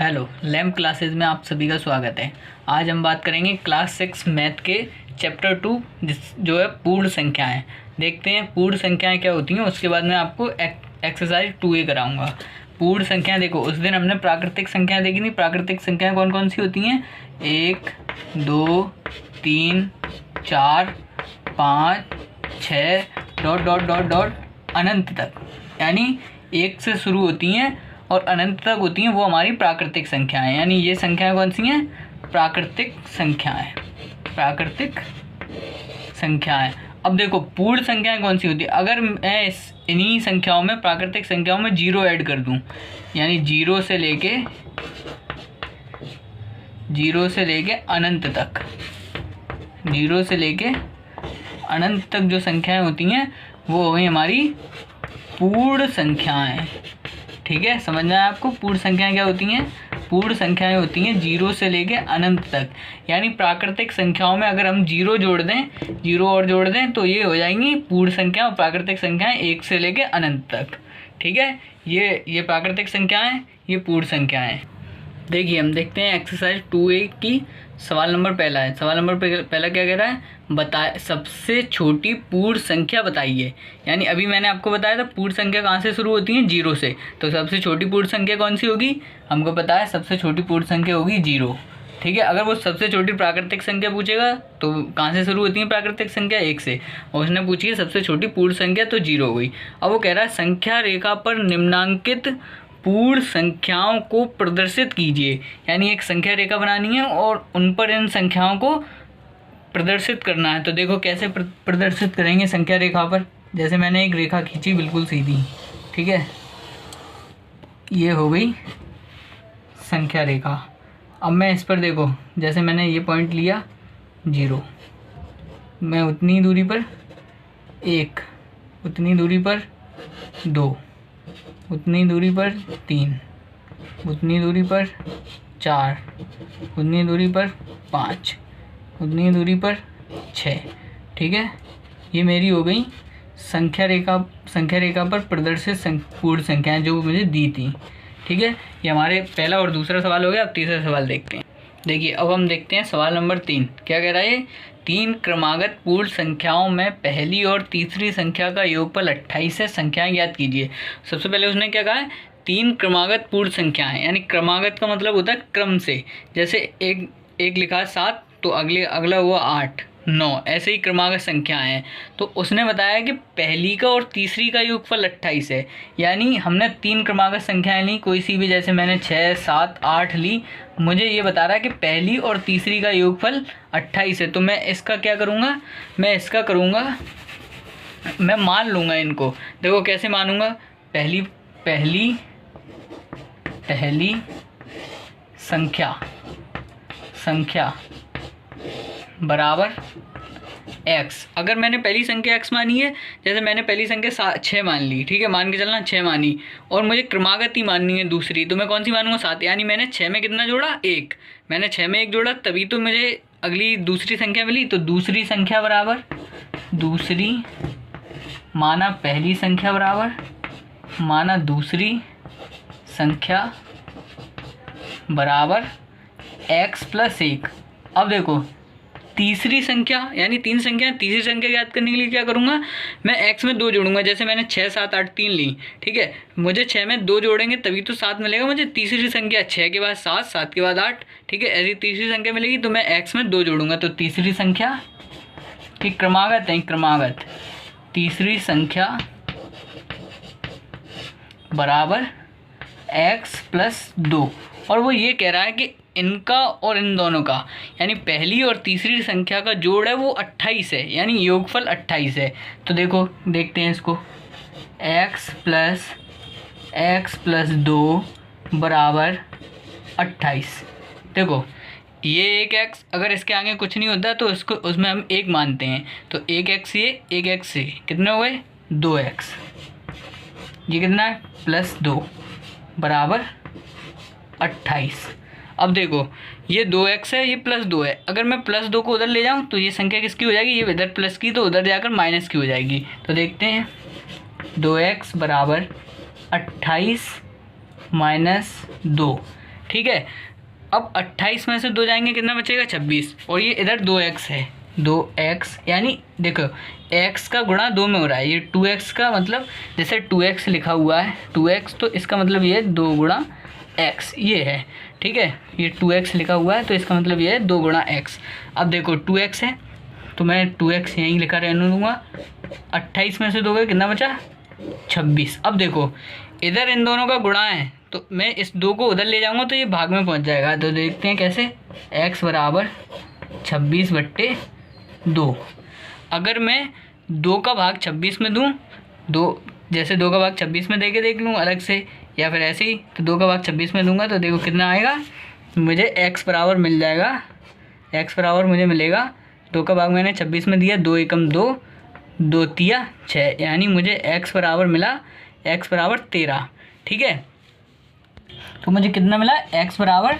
Hello, lamp classes में आप सभी का स्वागत है। आज हम बात करेंगे क्लास 6 मैथ के चैप्टर 2 जो है पूर्ण संख्याएं। देखते हैं पूर्ण संख्याएं क्या होती हैं, उसके बाद मैं आपको एक्सरसाइज 2A कराऊंगा। पूर्ण संख्याएं देखो, उस दिन हमने प्राकृतिक संख्याएं देखी थी। प्राकृतिक संख्याएं कौन कौन सी होती हैं? 1, 2, 3, 4, 5, 6 डॉट डॉट डॉट डॉट अनंत तक, यानी 1 से शुरू होती हैं और अनंत तक होती हैं, वो हमारी प्राकृतिक संख्याएं। यानी ये संख्याएं कौन सी हैं? प्राकृतिक संख्याएं। प्राकृतिक संख्याएं। अब देखो पूर्ण संख्याएं कौन सी होती है। अगर मैं इन्हीं संख्याओं में, प्राकृतिक संख्याओं में 0 ऐड कर दूं, यानी 0 से लेके अनंत तक, 0 से लेके अनंत तक जो संख्याएं होती हैं वो हो गई हमारी पूर्ण संख्याएं। ठीक है, समझना है आपको। पूर्ण संख्याएं क्या होती हैं? पूर्ण संख्याएं होती हैं 0 से लेके अनंत तक। यानी प्राकृतिक संख्याओं में अगर हम 0 जोड़ दें, 0 और जोड़ दें तो ये हो जाएंगी पूर्ण संख्या, और प्राकृतिक संख्याएं 1 से लेके अनंत तक। ठीक है, ये प्राकृतिक संख्याएं, ये पूर्ण संख्याएं। देखिए हम देखते हैं एक्सरसाइज 2A की सवाल नंबर पहला है। सवाल नंबर पहला क्या कह रहा है? बताए सबसे छोटी पूर्ण संख्या बताइए। यानी अभी मैंने आपको बताया था पूर्ण संख्या कहाँ से शुरू होती है? 0 से। तो सबसे छोटी पूर्ण संख्या कौन सी होगी? हमको पता है सबसे छोटी पूर्ण संख्या होगी 0। ठीक है, अगर वो सबसे छोटी प्राकृतिक संख्या पूछेगा तो कहाँ से शुरू होती है प्राकृतिक संख्या? 1 से। और उसने पूछी है सबसे छोटी पूर्ण संख्या, तो 0 हो गई। अब वो कह रहा है संख्या रेखा पर निम्नांकित पूर्ण संख्याओं को प्रदर्शित कीजिए। यानी एक संख्या रेखा बनानी है और उन पर इन संख्याओं को प्रदर्शित करना है। तो देखो कैसे प्रदर्शित करेंगे संख्या रेखा पर। जैसे मैंने एक रेखा खींची बिल्कुल सीधी, ठीक है, ये हो गई संख्या रेखा। अब मैं इस पर देखो, जैसे मैंने ये पॉइंट लिया 0, मैं उतनी दूरी पर 1, उतनी दूरी पर 2, उतनी दूरी पर 3, उतनी दूरी पर 4, उतनी दूरी पर 5, उतनी दूरी पर 6। ठीक है, ये मेरी हो गई संख्या रेखा पर प्रदर्शित पूर्ण संख्याएं जो मुझे दी थी। ठीक है, ये हमारे पहला और दूसरा सवाल हो गया। अब तीसरा सवाल देखते हैं। देखिए अब हम देखते हैं सवाल नंबर 3 क्या कह रहा है। 3 क्रमागत पूर्ण संख्याओं में पहली और तीसरी संख्या का योगफल 28 है, संख्याएं ज्ञात कीजिए। सबसे पहले उसने क्या कहा है? 3 क्रमागत पूर्ण संख्याएं। यानी क्रमागत का मतलब होता है क्रम से। जैसे एक लिखा है 7, तो अगला हुआ 8, 9, ऐसे ही क्रमागत संख्याएं हैं। तो उसने बताया कि पहली का और तीसरी का योगफल 28 है। यानी हमने 3 क्रमागत संख्याएं ली, कोई सी भी, जैसे मैंने 6, 7, 8 ली। मुझे ये बता रहा है कि पहली और तीसरी का योगफल 28 है। तो मैं इसका क्या करूँगा? मैं मान लूँगा इनको। देखो कैसे मानूंगा? पहली संख्या बराबर x। अगर मैंने पहली संख्या x मानी है, जैसे मैंने पहली संख्या 6 मान ली, ठीक है, मान के चलना 6 मानी, और मुझे क्रमागत ही माननी है दूसरी, तो मैं कौन सी मानूंगा? 7। यानी मैंने 6 में कितना जोड़ा? 1। मैंने 6 में 1 जोड़ा, तभी तो मुझे अगली दूसरी संख्या मिली। तो दूसरी संख्या बराबर, दूसरी माना पहली संख्या बराबर माना दूसरी संख्या बराबर x + 1। अब देखो तीसरी संख्या, यानी 3 संख्या, तीसरी संख्या ज्ञात करने के लिए क्या करूँगा? मैं x में 2 जोड़ूंगा। जैसे मैंने 6, 7, 8, 3 ली, ठीक है, मुझे 6 में 2 जोड़ेंगे तभी तो 7 मिलेगा मुझे। तीसरी संख्या 6 के बाद 7, 7 के बाद 8, ठीक है, ऐसी तीसरी संख्या मिलेगी। तो मैं x में 2 जोड़ूंगा। तो तीसरी संख्या की क्रमागत है, क्रमागत तीसरी संख्या बराबर x + 2। और वो ये कह रहा है कि इनका और इन दोनों का, यानी पहली और तीसरी संख्या का जोड़ है वो 28 है, यानी योगफल 28 है। तो देखो देखते हैं इसको, x + 2 बराबर 28। देखो ये एक x, अगर इसके आगे कुछ नहीं होता तो उसमें हम 1 मानते हैं। तो 1x ये, 1x ये, कितने हुए? 2x। ये कितना है? +2 बराबर 28। अब देखो ये 2x है, ये +2 है। अगर मैं +2 को उधर ले जाऊं तो ये संख्या किसकी हो जाएगी? ये इधर प्लस की, तो उधर जाकर माइनस की हो जाएगी। तो देखते हैं 2x बराबर 28 - 2। ठीक है। अब 28 में से 2 जाएंगे, कितना बचेगा 26, और ये इधर 2x है, 2x यानी देखो x का गुणा 2 में हो रहा है, ये 2x का मतलब जैसे 2x लिखा हुआ है 2x, तो इसका मतलब ये 2 गुणा x ये है, ठीक है। ये 2x लिखा हुआ है तो इसका मतलब ये है 2 गुणा x। अब देखो 2x है तो मैं 2x यहीं लिखा रहने दूँगा, 28 में से 2 गए कितना बचा 26। अब देखो इधर इन दोनों का गुणा है तो मैं इस 2 को उधर ले जाऊंगा तो ये भाग में पहुंच जाएगा, तो देखते हैं कैसे। x बराबर 26/2। अगर मैं 2 का भाग 26 में दूँ, 2 जैसे 2 का भाग 26 में देके देख लूँ अलग से, या फिर ऐसे ही, तो 2 का भाग 26 में दूंगा तो देखो कितना आएगा, मुझे x बराबर मिल जाएगा, x बराबर मुझे मिलेगा 2 का भाग मैंने 26 में दिया, 2 एकम 2, 2 तिया 6, यानी मुझे x बराबर मिला x बराबर 13, ठीक है। तो मुझे कितना मिला x बराबर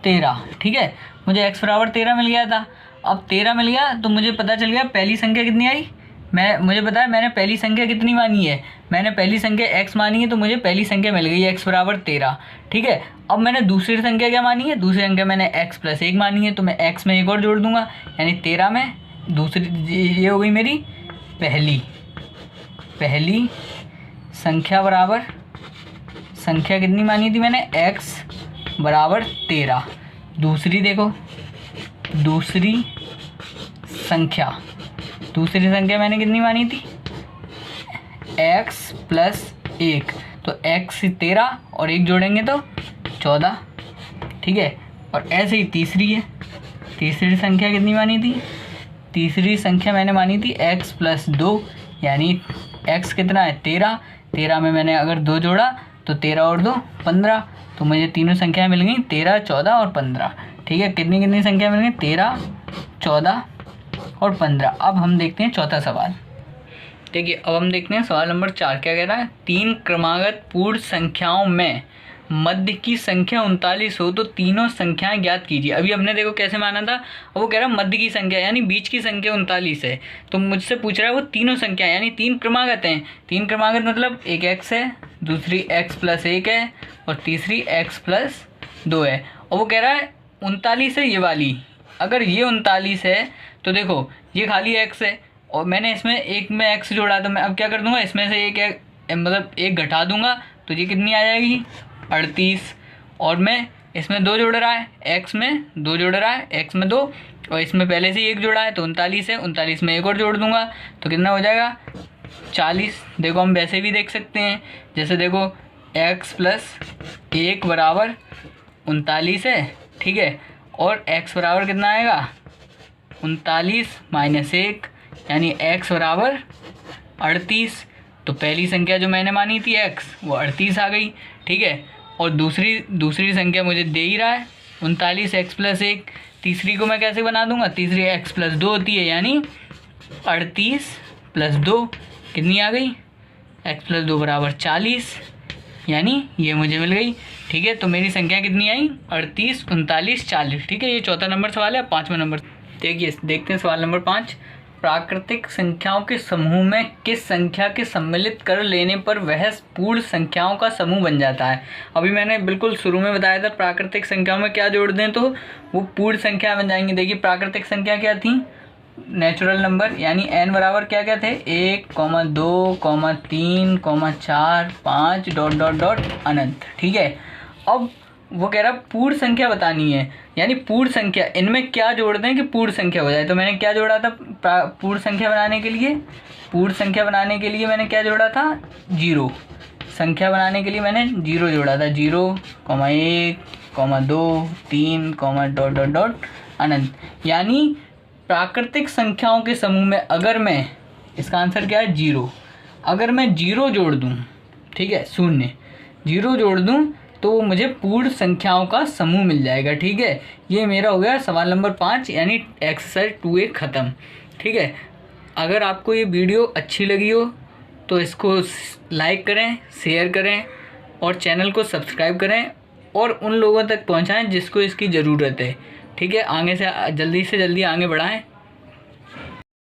13, ठीक है। मुझे x बराबर 13 मिल गया था। अब 13 मिल गया तो मुझे पता चल गया पहली संख्या कितनी आई, मुझे पता है मैंने पहली संख्या कितनी मानी है, मैंने पहली संख्या x मानी है तो मुझे पहली संख्या मिल गई x बराबर 13, ठीक है। अब मैंने दूसरी संख्या क्या मानी है, दूसरी संख्या मैंने x + 1 मानी है तो मैं x में एक और जोड़ दूंगा, यानी 13 में दूसरी, ये हो गई मेरी पहली संख्या बराबर, संख्या कितनी मानी थी मैंने x बराबर 13। दूसरी देखो दूसरी संख्या मैंने कितनी मानी थी x + 1, तो x 13 और 1 जोड़ेंगे तो 14, ठीक है। और ऐसे ही तीसरी है, तीसरी संख्या कितनी मानी थी, तीसरी संख्या मैंने मानी थी x + 2, यानी x कितना है 13, 13 में मैंने अगर 2 जोड़ा तो 13 और 2 15, तो मुझे तीनों संख्याएं मिल गई 13, 14 और 15, ठीक है। कितनी संख्या मिल गई 13, 14 और 15। अब हम देखते हैं चौथा सवाल। देखिए अब हम देखते हैं सवाल नंबर 4 क्या कह रहा है, 3 क्रमागत पूर्ण संख्याओं में मध्य की संख्या 39 हो तो तीनों संख्याएं ज्ञात कीजिए। अभी हमने देखो कैसे माना था, अब वो कह रहा है मध्य की संख्या यानी बीच की संख्या 39 है, तो मुझसे पूछ रहा है वो तीनों संख्या यानी 3 क्रमागत हैं। 3 क्रमागत मतलब एक x है, दूसरी x + 1 है और तीसरी x + 2 है, और वो कह रहा है 39 है ये वाली। अगर ये 39 है तो देखो ये खाली x है और मैंने इसमें एक में x जोड़ा, तो मैं अब क्या कर दूंगा, इसमें से एक मतलब एक घटा दूंगा तो ये कितनी आ जाएगी 38, और मैं इसमें 2 जोड़ रहा है, x में 2 जोड़ रहा है, x में 2, और इसमें पहले से ही 1 जोड़ा है तो 39 है, 39 में एक और जोड़ दूंगा तो कितना हो जाएगा 40। देखो हम वैसे भी देख सकते हैं, जैसे देखो x + 1 बराबर 39 है, ठीक है, और x बराबर कितना आएगा 39 - 1 यानी x बराबर 38। तो पहली संख्या जो मैंने मानी थी x वो 38 आ गई, ठीक है। और दूसरी संख्या मुझे दे ही रहा है 39 x + 1, तीसरी को मैं कैसे बना दूंगा, तीसरी x + 2 होती है, यानी 38 + 2 कितनी आ गई x + 2 बराबर 40, यानी ये मुझे मिल गई, ठीक है। तो मेरी संख्या कितनी आई 38, 39, 40, ठीक है। ये चौथा नंबर सवाल है। 5वां नंबर देखिए, देखते हैं सवाल नंबर 5। प्राकृतिक संख्याओं के समूह में किस संख्या के सम्मिलित कर लेने पर वह पूर्ण संख्याओं का समूह बन जाता है। अभी मैंने बिल्कुल शुरू में बताया था प्राकृतिक संख्याओं में क्या जोड़ दें तो वो पूर्ण संख्या बन जाएंगी। देखिए प्राकृतिक संख्या क्या थी, नेचुरल नंबर, यानी n बराबर क्या क्या थे 1, 2, 3, 4, 5 ... अनंत, ठीक है। अब वो कह रहा पूर्ण संख्या बतानी है, यानी पूर्ण संख्या इनमें क्या जोड़ दें कि पूर्ण संख्या हो जाए। तो मैंने क्या जोड़ा था पूर्ण संख्या बनाने के लिए, पूर्ण संख्या बनाने के लिए मैंने क्या जोड़ा था 0, संख्या बनाने के लिए मैंने 0 जोड़ा था, 0, 1, 2, 3, ... अनंत। यानी प्राकृतिक संख्याओं के समूह में अगर मैं, इसका आंसर क्या है 0, अगर मैं 0 जोड़ दूं, ठीक है, 0 जोड़ दूं तो मुझे पूर्ण संख्याओं का समूह मिल जाएगा, ठीक है। ये मेरा हो गया सवाल नंबर 5 यानी एक्सरसाइज 2A ख़त्म, ठीक है। अगर आपको ये वीडियो अच्छी लगी हो तो इसको लाइक करें, शेयर करें और चैनल को सब्सक्राइब करें और उन लोगों तक पहुंचाएं जिसको इसकी ज़रूरत है, ठीक है। आगे से जल्दी आगे बढ़ाएं।